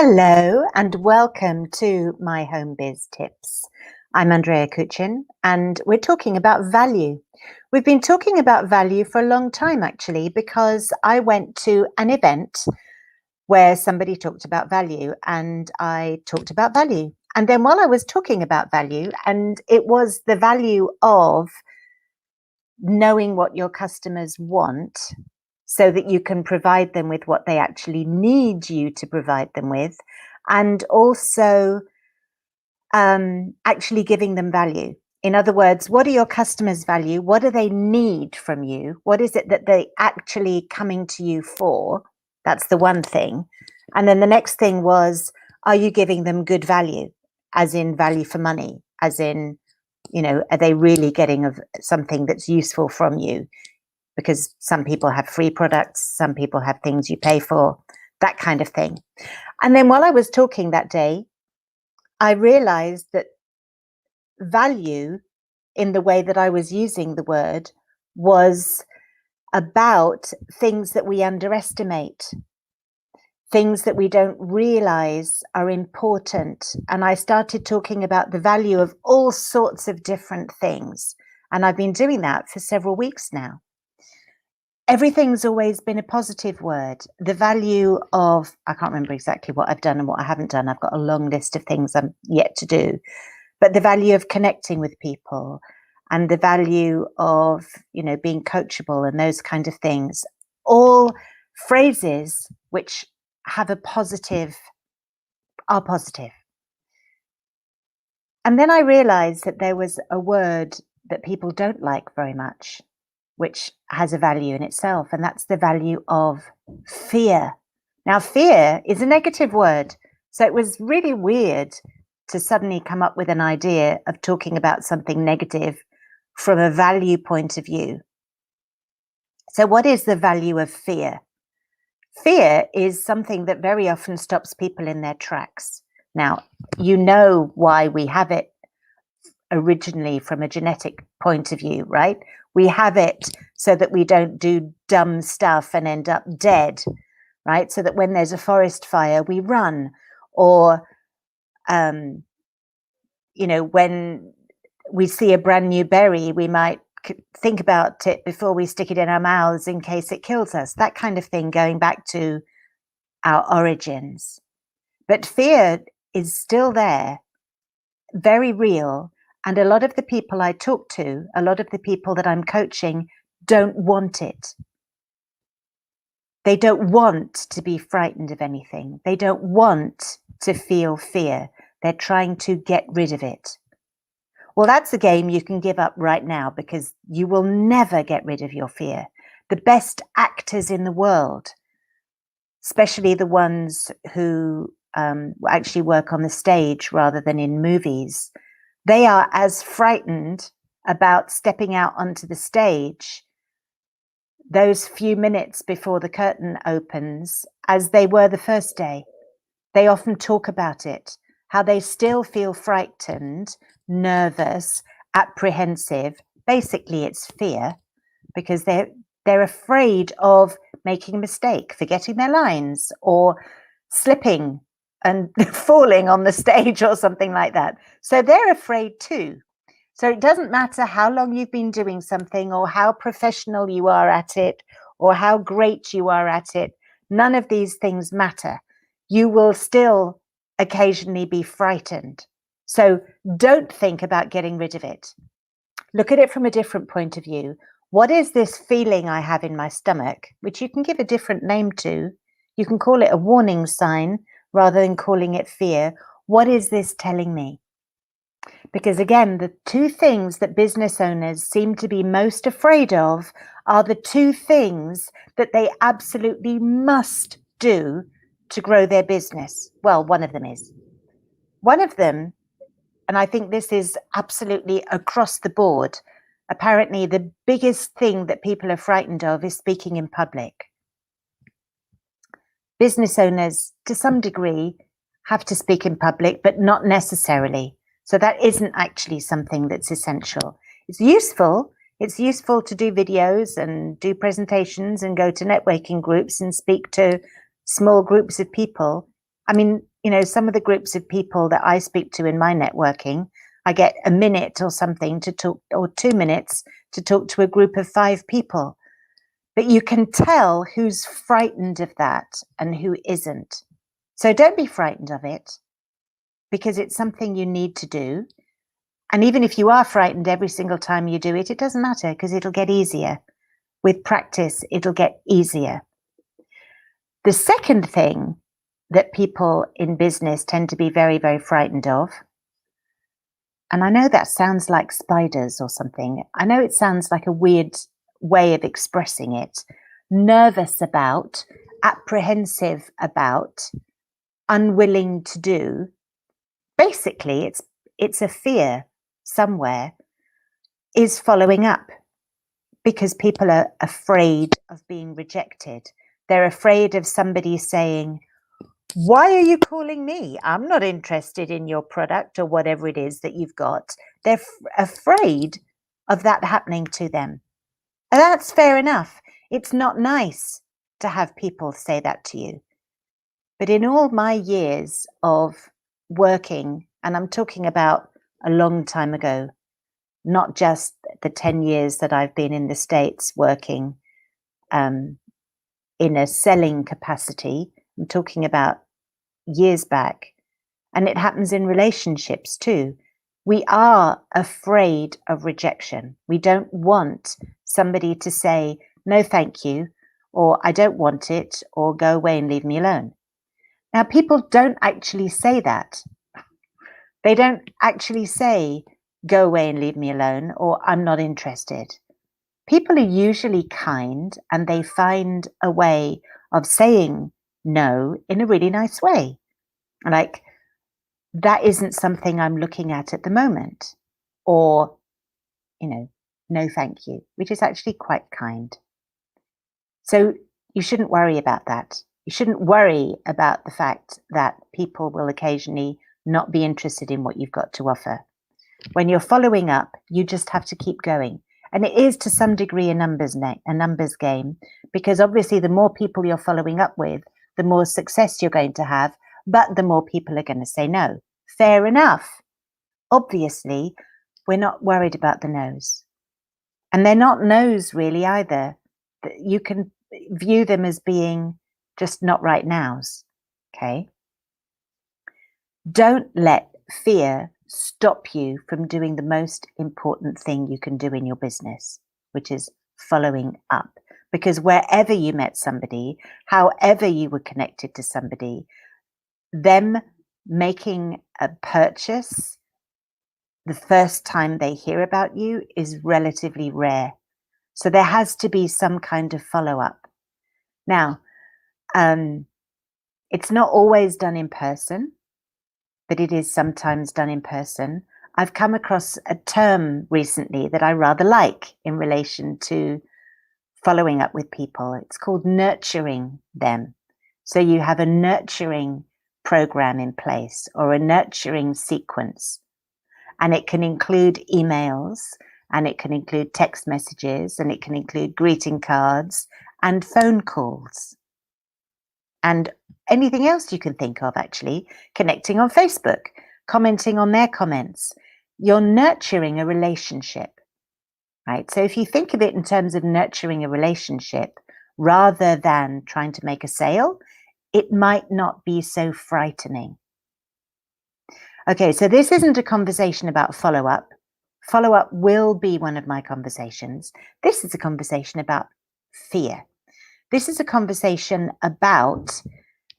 Hello and welcome to my Home Biz Tips. I'm Andrea Koochin and we're talking about value. We've been talking about value for a long time actually, because I went to an event where somebody talked about value and I talked about value. And then while I was talking about value, and it was the value of knowing what your customers want so that you can provide them with what they actually need you to provide them with, and also actually giving them value. In other words, what are your customers' value? What do they need from you? What is it that they actually coming to you for? That's the one thing. And then the next thing was, are you giving them good value, as in value for money, as in, are they really getting something that's useful from you? Because some people have free products, some people have things you pay for, that kind of thing. And then while I was talking that day, I realized that value, in the way that I was using the word, was about things that we underestimate, things that we don't realize are important. And I started talking about the value of all sorts of different things. And I've been doing that for several weeks now. Everything's always been a positive word. The value of, I can't remember exactly what I've done and what I haven't done. I've got a long list of things I'm yet to do. But the value of connecting with people and the value of, being coachable and those kind of things, all phrases which have are positive. And then I realized that there was a word that people don't like very much, which has a value in itself, and that's the value of fear. Now, fear is a negative word, so it was really weird to suddenly come up with an idea of talking about something negative from a value point of view. So what is the value of fear? Fear is something that very often stops people in their tracks. Now, you know why we have it originally from a genetic point of view, right? We have it so that we don't do dumb stuff and end up dead, right? So that when there's a forest fire, we run. Or, when we see a brand new berry, we might think about it before we stick it in our mouths in case it kills us. That kind of thing, going back to our origins. But fear is still there, very real. And a lot of the people I talk to, a lot of the people that I'm coaching, don't want it. They don't want to be frightened of anything. They don't want to feel fear. They're trying to get rid of it. Well, that's a game you can give up right now, because you will never get rid of your fear. The best actors in the world, especially the ones who actually work on the stage rather than in movies, they are as frightened about stepping out onto the stage those few minutes before the curtain opens as they were the first day. They often talk about it, how they still feel frightened, nervous, apprehensive. Basically, it's fear, because they're afraid of making a mistake, forgetting their lines, or slipping and falling on the stage or something like that. So they're afraid too. So it doesn't matter how long you've been doing something, or how professional you are at it, or how great you are at it. None of these things matter. You will still occasionally be frightened. So don't think about getting rid of it. Look at it from a different point of view. What is this feeling I have in my stomach, which you can give a different name to? You can call it a warning sign rather than calling it fear. What is this telling me? Because again, the two things that business owners seem to be most afraid of are the two things that they absolutely must do to grow their business. Well, one of them is. One of them, and I think this is absolutely across the board, apparently the biggest thing that people are frightened of is speaking in public. Business owners, to some degree, have to speak in public, but not necessarily. So that isn't actually something that's essential. It's useful. It's useful to do videos and do presentations and go to networking groups and speak to small groups of people. I mean, some of the groups of people that I speak to in my networking, I get a minute or something to talk, or 2 minutes to talk to a group of 5 people. But you can tell who's frightened of that and who isn't. So don't be frightened of it, because it's something you need to do. And even if you are frightened every single time you do it, it doesn't matter, because it'll get easier. With practice, it'll get easier. The second thing that people in business tend to be very, very frightened of, and I know that sounds like spiders or something. I know it sounds like a weird way of expressing it. Nervous about, apprehensive about, unwilling to do. Basically, it's a fear somewhere, is following up, because people are afraid of being rejected. They're afraid of somebody saying, "Why are you calling me? I'm not interested in your product," or whatever it is that you've got. They're afraid of that happening to them. And that's fair enough. It's not nice to have people say that to you. But in all my years of working, and I'm talking about a long time ago, not just the 10 years that I've been in the States working in a selling capacity, I'm talking about years back. And it happens in relationships too. We are afraid of rejection. We don't want somebody to say, "No, thank you," or "I don't want it," or "Go away and leave me alone." Now, people don't actually say that. They don't actually say, "Go away and leave me alone," or "I'm not interested." People are usually kind, and they find a way of saying no in a really nice way. Like, "That isn't something I'm looking at the moment," or, "No, thank you," which is actually quite kind. So you shouldn't worry about that. You shouldn't worry about the fact that people will occasionally not be interested in what you've got to offer. When you're following up, you just have to keep going. And it is to some degree a numbers game, because obviously the more people you're following up with, the more success you're going to have, but the more people are going to say no. Fair enough. Obviously, we're not worried about the no's. And they're not no's really either. You can view them as being just not right nows. Okay? Don't let fear stop you from doing the most important thing you can do in your business, which is following up. Because wherever you met somebody, however you were connected to somebody, them making a purchase the first time they hear about you is relatively rare. So there has to be some kind of follow-up. Now, it's not always done in person, but it is sometimes done in person. I've come across a term recently that I rather like in relation to following up with people. It's called nurturing them. So you have a nurturing program in place, or a nurturing sequence. And it can include emails, and it can include text messages, and it can include greeting cards and phone calls. And anything else you can think of, actually, connecting on Facebook, commenting on their comments. You're nurturing a relationship, right? So if you think of it in terms of nurturing a relationship rather than trying to make a sale, it might not be so frightening. Okay, so this isn't a conversation about follow-up. Follow-up will be one of my conversations. This is a conversation about fear. This is a conversation about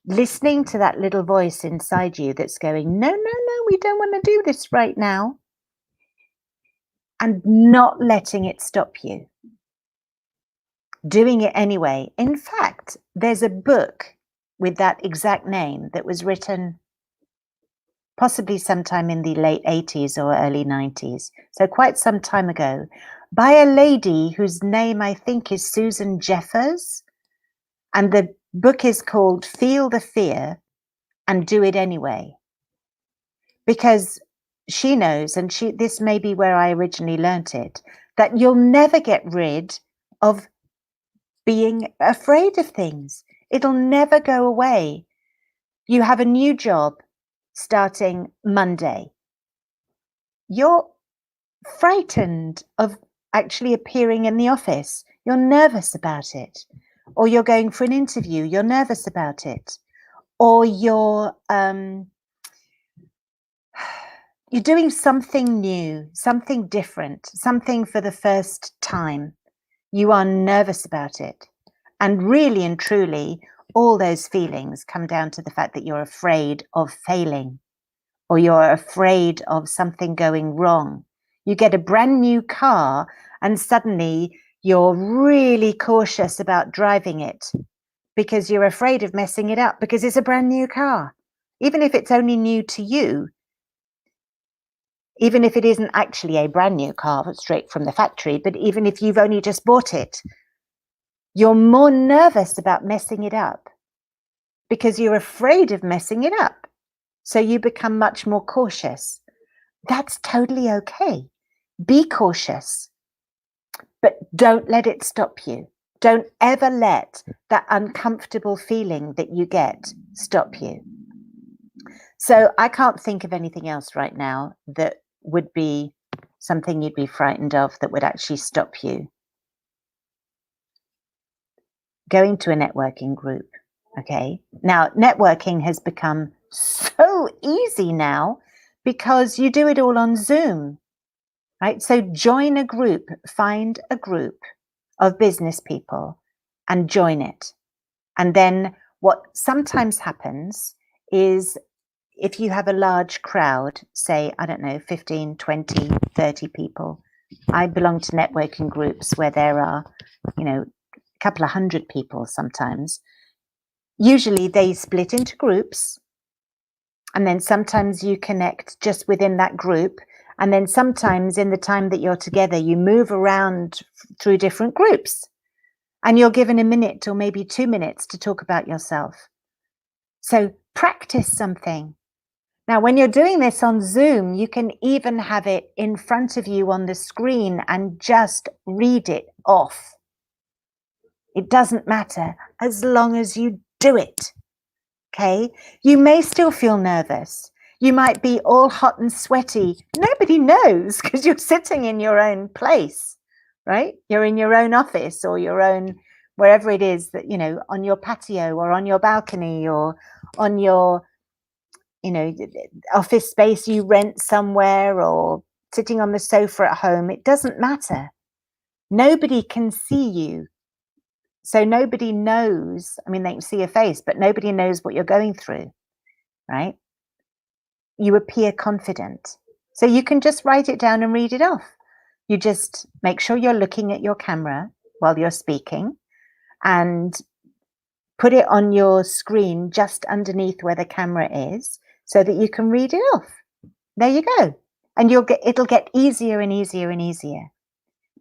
listening to that little voice inside you that's going, "No, no, no, we don't want to do this right now," and not letting it stop you. Doing it anyway. In fact, there's a book with that exact name that was written possibly sometime in the late 80s or early 90s, so quite some time ago, by a lady whose name I think is Susan Jeffers. And the book is called Feel the Fear and Do It Anyway. Because she knows, and this may be where I originally learnt it, that you'll never get rid of being afraid of things. It'll never go away. You have a new job starting Monday. You're frightened of actually appearing in the office. You're nervous about it. Or you're going for an interview. You're nervous about it. Or you're doing something new, something different, something for the first time. You are nervous about it. And really and truly, all those feelings come down to the fact that you're afraid of failing, or you're afraid of something going wrong. You get a brand new car and suddenly you're really cautious about driving it because you're afraid of messing it up because it's a brand new car. Even if it's only new to you, even if it isn't actually a brand new car straight from the factory, but even if you've only just bought it, you're more nervous about messing it up because you're afraid of messing it up. So you become much more cautious. That's totally okay. Be cautious, but don't let it stop you. Don't ever let that uncomfortable feeling that you get stop you. So I can't think of anything else right now that would be something you'd be frightened of that would actually stop you going to a networking group. Okay. Now, networking has become so easy now because you do it all on Zoom, right? So join a group, find a group of business people and join it. And then what sometimes happens is if you have a large crowd, say, I don't know, 15, 20, 30 people. I belong to networking groups where there are, a couple of hundred people sometimes. Usually they split into groups, and then sometimes you connect just within that group. And then sometimes in the time that you're together, you move around through different groups and you're given a minute or maybe 2 minutes to talk about yourself. So practice something. Now, when you're doing this on Zoom, you can even have it in front of you on the screen and just read it off. It doesn't matter as long as you do it. Okay? You may still feel nervous. You might be all hot and sweaty. Nobody knows because you're sitting in your own place, right? You're in your own office or your own, wherever it is that, on your patio or on your balcony or on your, office space you rent somewhere or sitting on the sofa at home. It doesn't matter. Nobody can see you. So nobody knows. I mean, they can see your face, but nobody knows what you're going through, right? You appear confident. So you can just write it down and read it off. You just make sure you're looking at your camera while you're speaking and put it on your screen just underneath where the camera is so that you can read it off. There you go. And it'll get easier and easier and easier.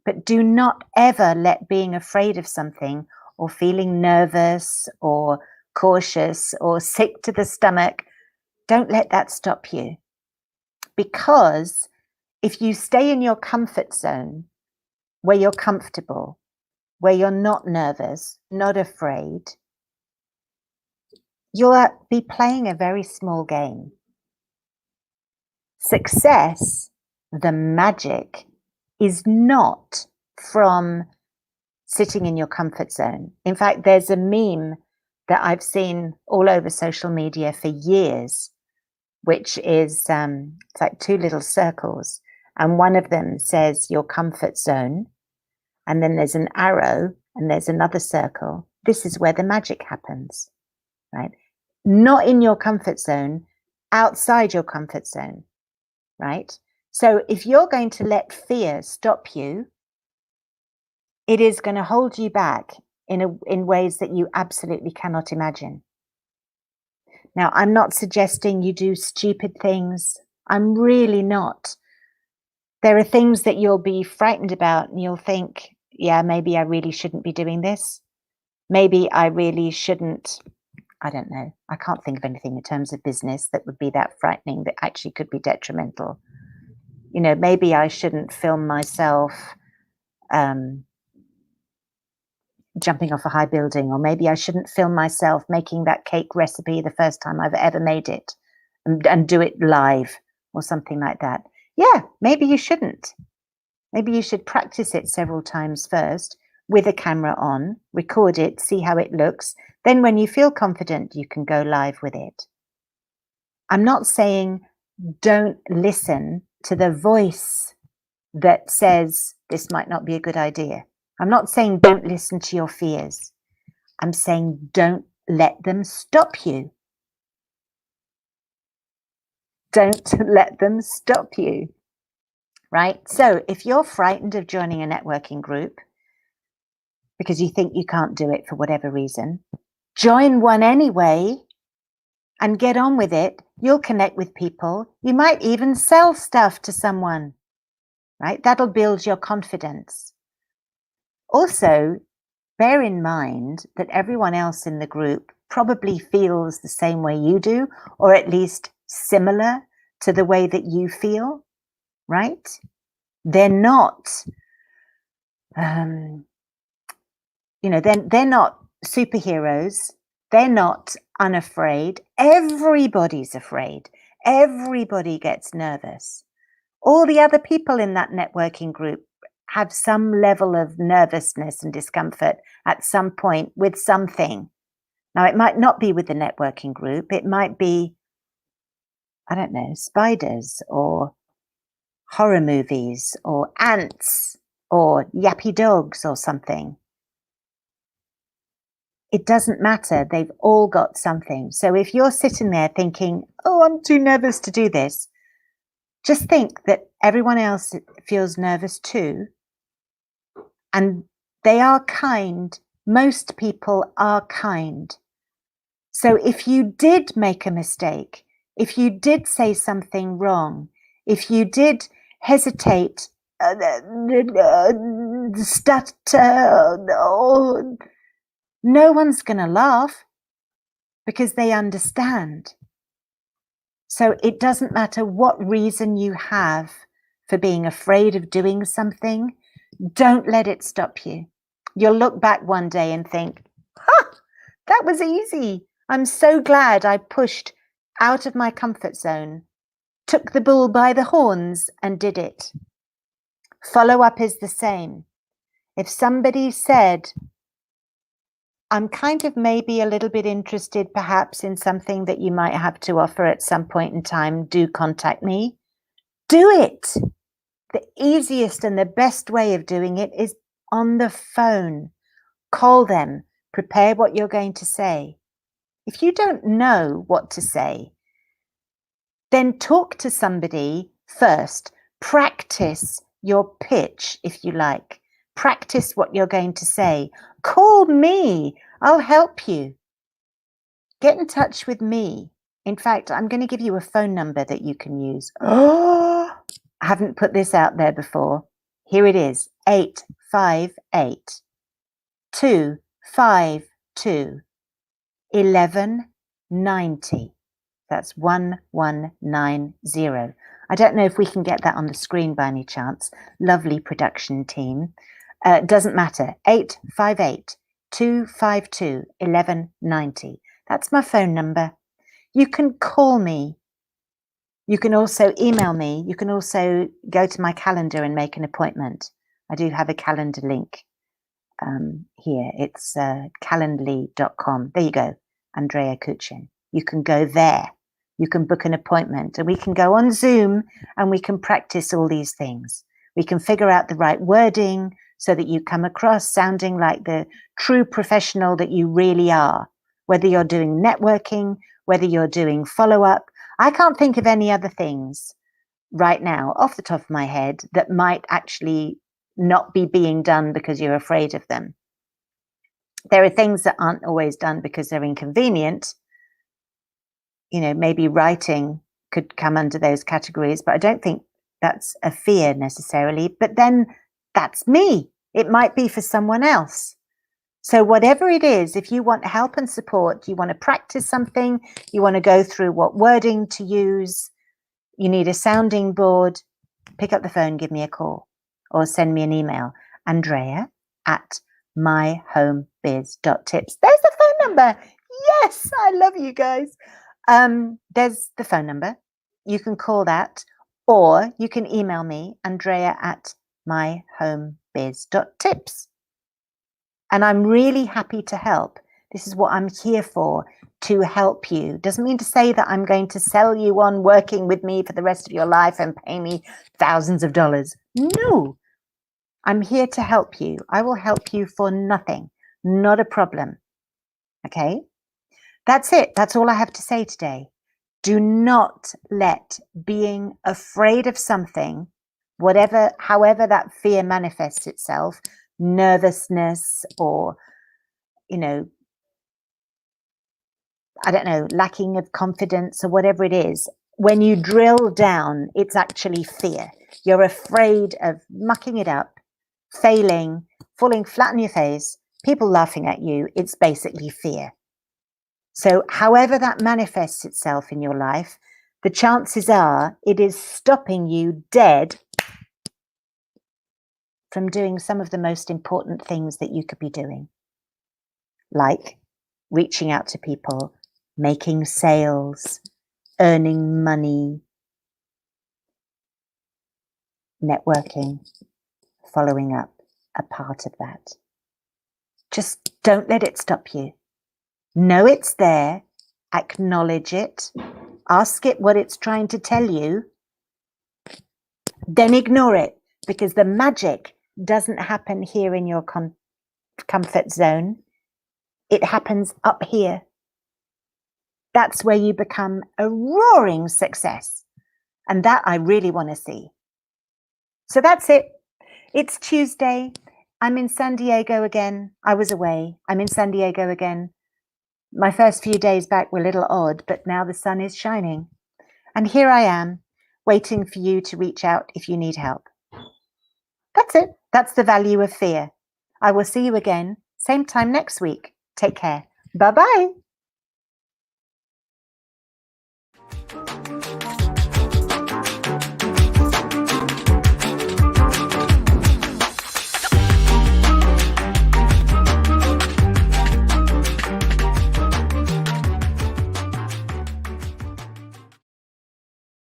But do not ever let being afraid of something or feeling nervous or cautious or sick to the stomach, don't let that stop you. Because if you stay in your comfort zone, where you're comfortable, where you're not nervous, not afraid, you'll be playing a very small game. Success, the magic, is not from sitting in your comfort zone. In fact, there's a meme that I've seen all over social media for years, which is it's like two little circles. And one of them says your comfort zone. And then there's an arrow and there's another circle. This is where the magic happens, right? Not in your comfort zone, outside your comfort zone, right? So if you're going to let fear stop you, it is going to hold you back in ways that you absolutely cannot imagine. Now, I'm not suggesting you do stupid things. I'm really not. There are things that you'll be frightened about and you'll think, yeah, maybe I really shouldn't be doing this. Maybe I really shouldn't. I don't know. I can't think of anything in terms of business that would be that frightening that actually could be detrimental. Maybe I shouldn't film myself jumping off a high building, or maybe I shouldn't film myself making that cake recipe the first time I've ever made it and do it live or something like that. Yeah, maybe you shouldn't. Maybe you should practice it several times first with a camera on, record it, see how it looks. Then when you feel confident, you can go live with it. I'm not saying don't listen to the voice that says this might not be a good idea. I'm not saying don't listen to your fears. I'm saying don't let them stop you. Don't let them stop you, right? So if you're frightened of joining a networking group because you think you can't do it for whatever reason, join one anyway and get on with it. You'll connect with people. You might even sell stuff to someone, right? That'll build your confidence. Also, bear in mind that everyone else in the group probably feels the same way you do, or at least similar to the way that you feel, right? They're not, they're not superheroes. They're not unafraid. Everybody's afraid. Everybody gets nervous. All the other people in that networking group have some level of nervousness and discomfort at some point with something. Now, it might not be with the networking group. It might be, I don't know, spiders or horror movies or ants or yappy dogs or something. It doesn't matter. They've all got something. So if you're sitting there thinking, oh, I'm too nervous to do this, just think that everyone else feels nervous too. And they are kind. Most people are kind. So if you did make a mistake, if you did say something wrong, if you did hesitate, stutter, no one's going to laugh because they understand. So it doesn't matter what reason you have for being afraid of doing something. Don't let it stop you. You'll look back one day and think, that was easy. I'm so glad I pushed out of my comfort zone, took the bull by the horns and did it. Follow up is the same. If somebody said, I'm kind of maybe a little bit interested perhaps in something that you might have to offer at some point in time, do contact me. Do it. The easiest and the best way of doing it is on the phone. Call them, prepare what you're going to say. If you don't know what to say, then talk to somebody first. Practice your pitch, if you like. Practice what you're going to say. Call me. I'll help you. Get in touch with me. In fact, I'm going to give you a phone number that you can use. Oh, I haven't put this out there before. Here it is, 858 252 1190. That's 1190. I don't know if we can get that on the screen by any chance. Lovely production team. Doesn't matter. 858 252 1190. That's my phone number. You can call me. You can also email me. You can also go to my calendar and make an appointment. I do have a calendar link here. It's calendly.com. There you go, Andrea Koochin. You can go there. You can book an appointment and we can go on Zoom and we can practice all these things. We can figure out the right wording so that you come across sounding like the true professional that you really are, whether you're doing networking, whether you're doing follow-up. I can't think of any other things right now off the top of my head that might actually not be being done because you're afraid of them. There are things that aren't always done because they're inconvenient. You know, maybe writing could come under those categories, but I don't think that's a fear necessarily. But then that's me. It might be for someone else. So whatever it is, if you want help and support, you want to practice something, you want to go through what wording to use, you need a sounding board, pick up the phone, give me a call, or send me an email, Andrea at myhomebiz.tips. There's the phone number. Yes, I love you guys. There's the phone number. You can call that, or you can email me, Andrea at myhomebiz.tips. And I'm really happy to help. This is what I'm here for, to help you. Doesn't mean to say that I'm going to sell you on working with me for the rest of your life and pay me thousands of dollars. No, I'm here to help you. I will help you for nothing. Not a problem. Okay? That's it. That's all I have to say today. Do not let being afraid of something, however that fear manifests itself, nervousness or, I don't know, lacking of confidence or whatever it is, when you drill down, it's actually fear. You're afraid of mucking it up, failing, falling flat on your face, people laughing at you. It's basically fear. So however that manifests itself in your life, the chances are it is stopping you dead from doing some of the most important things that you could be doing, like reaching out to people, making sales, earning money, networking, following up, a part of that. Just don't let it stop you. Know it's there, acknowledge it, ask it what it's trying to tell you, then ignore it, because the magic doesn't happen here in your comfort zone. It happens up here. That's where you become a roaring success. And that I really want to see. So that's it. It's Tuesday. I'm in San Diego again. I was away. I'm in San Diego again. My first few days back were a little odd, but now the sun is shining. And here I am, waiting for you to reach out if you need help. That's it. That's the value of fear. I will see you again, same time next week. Take care. Bye-bye.